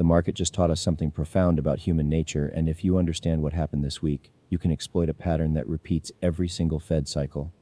market just taught us something profound about human nature, and if you understand what happened this week, you can exploit a pattern that repeats every single Fed cycle.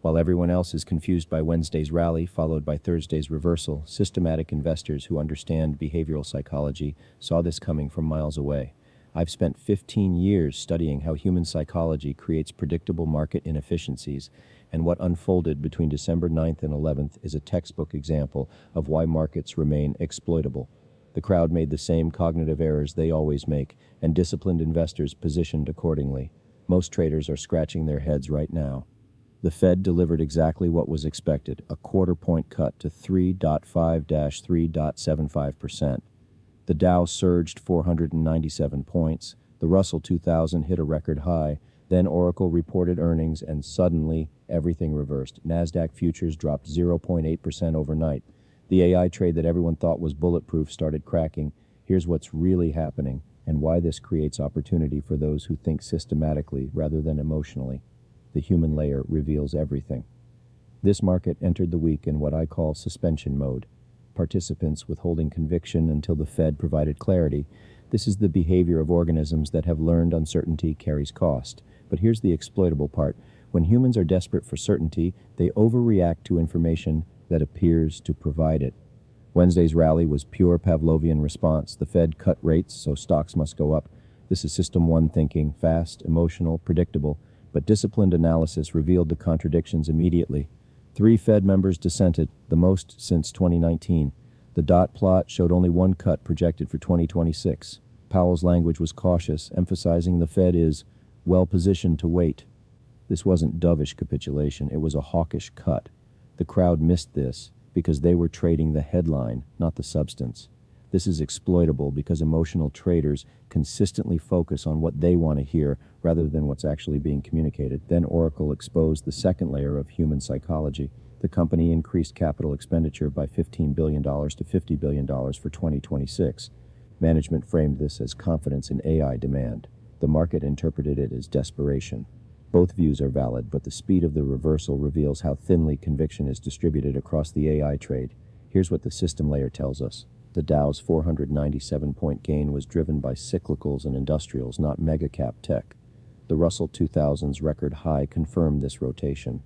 While everyone else is confused by Wednesday's rally followed by Thursday's reversal, systematic investors who understand behavioral psychology saw this coming from miles away. I've spent 15 years studying how human psychology creates predictable market inefficiencies, and what unfolded between December 9th and 11th is a textbook example of why markets remain exploitable. The crowd made the same cognitive errors they always make, and disciplined investors positioned accordingly. Most traders are scratching their heads right now. The Fed delivered exactly what was expected, a quarter-point cut to 3.5-3.75%. The Dow surged 497 points, the Russell 2000 hit a record high, then Oracle reported earnings, and suddenly everything reversed. Nasdaq futures dropped 0.8% overnight. The AI trade that everyone thought was bulletproof started cracking. Here's what's really happening, and why this creates opportunity for those who think systematically rather than emotionally. The human layer reveals everything. This market entered the week in what I call suspension mode. Participants withholding conviction until the Fed provided clarity. This is the behavior of organisms that have learned uncertainty carries cost. But here's the exploitable part. When humans are desperate for certainty, they overreact to information that appears to provide it. Wednesday's rally was pure Pavlovian response. The Fed cut rates, so stocks must go up. This is System 1 thinking, fast, emotional, predictable. But disciplined analysis revealed the contradictions immediately. 3 Fed members dissented, the most since 2019. The dot plot showed only one cut projected for 2026. Powell's language was cautious, emphasizing the Fed is well-positioned to wait. This wasn't dovish capitulation, it was a hawkish cut. The crowd missed this because they were trading the headline, not the substance. This is exploitable because emotional traders consistently focus on what they want to hear rather than what's actually being communicated. Then Oracle exposed the second layer of human psychology. The company increased capital expenditure by $15 billion to $50 billion for 2026. Management framed this as confidence in AI demand. The market interpreted it as desperation. Both views are valid, but the speed of the reversal reveals how thinly conviction is distributed across the AI trade. Here's what the system layer tells us. The Dow's 497-point gain was driven by cyclicals and industrials, not mega-cap tech. The Russell 2000's record high confirmed this rotation.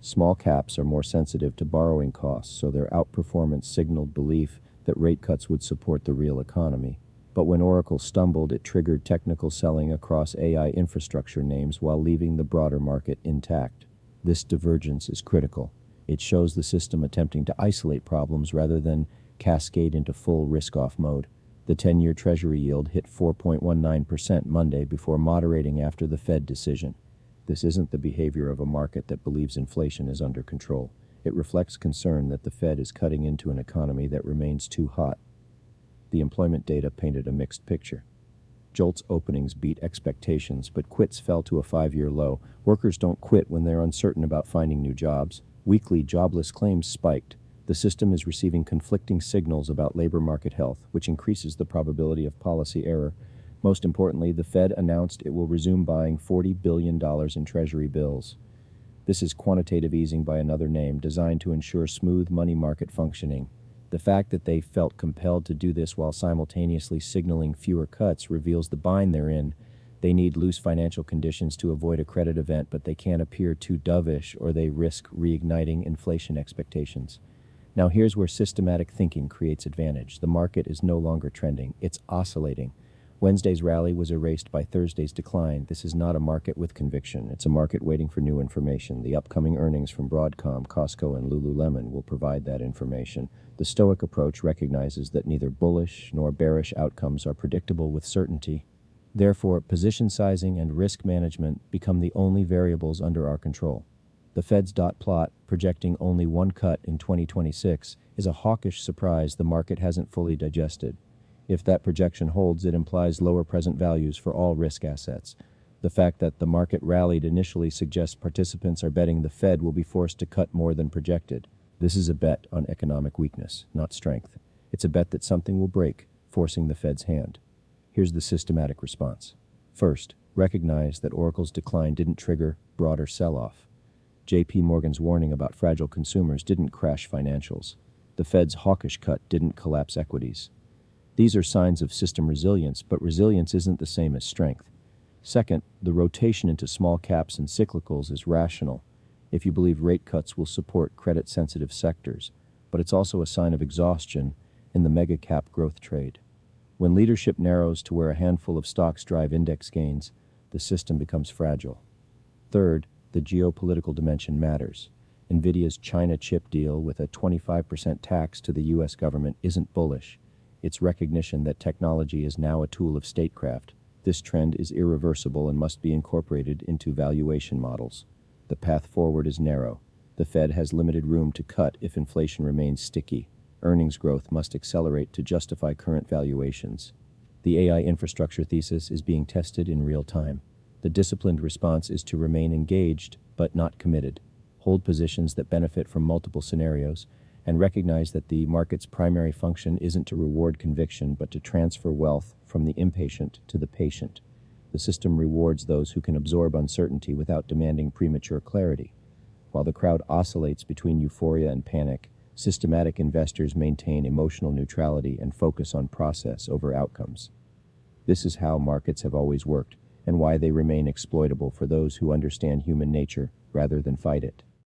Small caps are more sensitive to borrowing costs, so their outperformance signaled belief that rate cuts would support the real economy. But when Oracle stumbled, it triggered technical selling across AI infrastructure names while leaving the broader market intact. This divergence is critical. It shows the system attempting to isolate problems rather than cascade into full risk-off mode. The 10-year Treasury yield hit 4.19% Monday before moderating after the Fed decision. This isn't the behavior of a market that believes inflation is under control. It reflects concern that the Fed is cutting into an economy that remains too hot. The employment data painted a mixed picture. JOLTS openings beat expectations, but quits fell to a 5-year low. Workers don't quit when they're uncertain about finding new jobs. Weekly jobless claims spiked. The system is receiving conflicting signals about labor market health, which increases the probability of policy error. Most importantly, the Fed announced it will resume buying $40 billion in Treasury bills. This is quantitative easing by another name, designed to ensure smooth money market functioning. The fact that they felt compelled to do this while simultaneously signaling fewer cuts reveals the bind they're in. They need loose financial conditions to avoid a credit event, but they can't appear too dovish or they risk reigniting inflation expectations. Now here's where systematic thinking creates advantage. The market is no longer trending, it's oscillating. Wednesday's rally was erased by Thursday's decline. This is not a market with conviction. It's a market waiting for new information. The upcoming earnings from Broadcom, Costco, and Lululemon will provide that information. The Stoic approach recognizes that neither bullish nor bearish outcomes are predictable with certainty. Therefore, position sizing and risk management become the only variables under our control. The Fed's dot plot, projecting only one cut in 2026, is a hawkish surprise the market hasn't fully digested. If that projection holds, it implies lower present values for all risk assets. The fact that the market rallied initially suggests participants are betting the Fed will be forced to cut more than projected. This is a bet on economic weakness, not strength. It's a bet that something will break, forcing the Fed's hand. Here's the systematic response. First, recognize that Oracle's decline didn't trigger broader sell-off. J.P. Morgan's warning about fragile consumers didn't crash financials. The Fed's hawkish cut didn't collapse equities. These are signs of system resilience, but resilience isn't the same as strength. Second, the rotation into small caps and cyclicals is rational if you believe rate cuts will support credit-sensitive sectors, but it's also a sign of exhaustion in the mega-cap growth trade. When leadership narrows to where a handful of stocks drive index gains, the system becomes fragile. Third, the geopolitical dimension matters. NVIDIA's China chip deal with a 25% tax to the U.S. government isn't bullish. It's recognition that technology is now a tool of statecraft. This trend is irreversible and must be incorporated into valuation models. The path forward is narrow. The Fed has limited room to cut if inflation remains sticky. Earnings growth must accelerate to justify current valuations. The AI infrastructure thesis is being tested in real time. The disciplined response is to remain engaged, but not committed. Hold positions that benefit from multiple scenarios, and recognize that the market's primary function isn't to reward conviction, but to transfer wealth from the impatient to the patient. The system rewards those who can absorb uncertainty without demanding premature clarity. While the crowd oscillates between euphoria and panic, systematic investors maintain emotional neutrality and focus on process over outcomes. This is how markets have always worked, and why they remain exploitable for those who understand human nature rather than fight it.